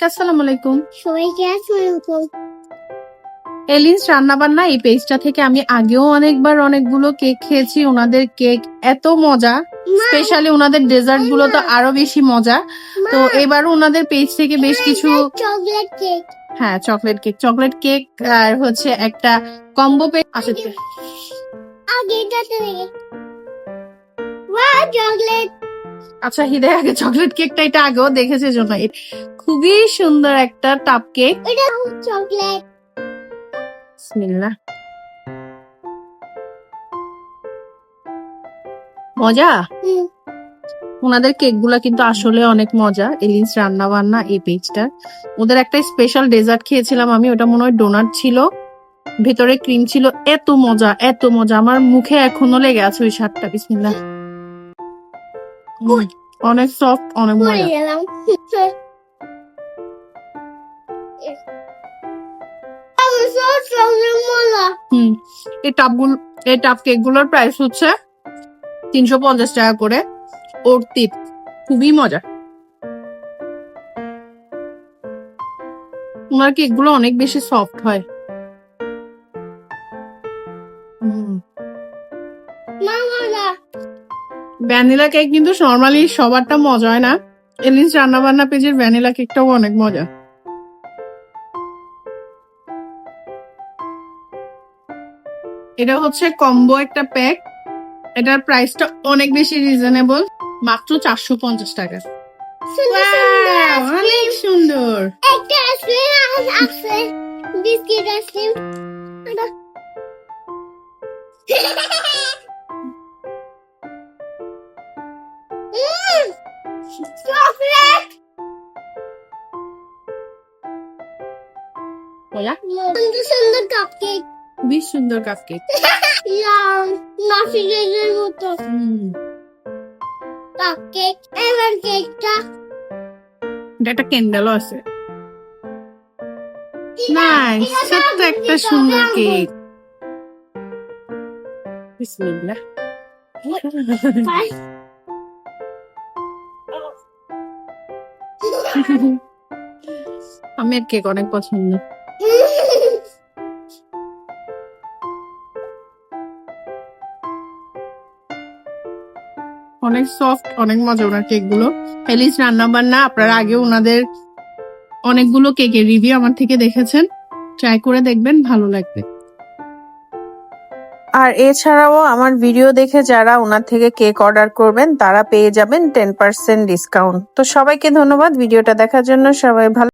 আসসালামু আলাইকুম। সবাইকে আসসালামু এলিস রান্নাবান্না এই পেজটা থেকে আমি আগেও অনেকবার অনেকগুলো কেক খেয়েছি। ওনাদের কেক এত মজা, স্পেশালি ওনাদের ডেজার্ট গুলো তো আরো বেশি মজা। তো এবারও ওনাদের পেজ থেকে বেশ কিছু চকলেট কেক। হ্যাঁ চকলেট কেক আর হচ্ছে একটা কম্বো পেক আছে। আগে এটাতে চকলেট। আচ্ছা হৃদয় আগে চকলেট কেকটা এটা আগেও দেখেছে জন্য খুবই সুন্দর একটা টাপ কেক। এটা চকলেট। বিসমিল্লাহ। মজা। ওনাদের কেক গুলা কিন্তু আসলে অনেক মজা। এলিস রান্না বান্না এই পেজটা, ওদের একটা স্পেশাল ডেজার্ট খেয়েছিলাম আমি, ওটা মনে হয় ডোনাট ছিল, ভেতরে ক্রিম ছিল, এত মজা আমার মুখে এখনো লেগে আছে ওই স্বাদটা। বিসমিল্লাহ। অনেক সফট, অনেক মজা। এই টাপ কেক গুলোর প্রাইস হচ্ছে 350 টাকা করে। অর্থিত, খুবই মজা। ওনার কেক গুলো অনেক বেশি সফট হয়। ভ্যানিলা কেক কিন্তু নর্মালি সবারটা মজা হয় না। এলিস রান্না বান্না পেজের ভ্যানিলা কেকটাও অনেক মজা। এটা হচ্ছে কম্বো একটা প্যাক। এটার প্রাইসটা অনেক বেশি রিজনেবল, মাত্র 450 টাকা। অনেক সুন্দর। একটা আইসক্রিম আছে, বিস্কিট আইসক্রিম। চকলেট। সুন্দর কাপকেক। খুবই সুন্দর কাপকেক। নাফিজের মতো কাপকেক। এবার কেকটা একটা ক্যান্ডেলও আছে। নাইস, ছোট্ট একটা সুন্দর কেক। বিসমিল্লাহ। আমার কেক অনেক পছন্দ। অনেক সফট, অনেক মজা ওনার কেক গুলো। এলিস রান্না বান্না আপনারা আগে ওনাদের অনেকগুলো কেকের রিভিউ আমার থেকে দেখেছেন, ট্রাই করে দেখবেন, ভালো লাগবে। আর এছাড়াও আমার ভিডিও দেখে যারা ওনার থেকে কেক অর্ডার করবেন তারা পেয়ে যাবেন 10% ডিসকাউন্ট। তো সবাইকে ধন্যবাদ ভিডিওটা দেখার জন্য। সবাই ভালো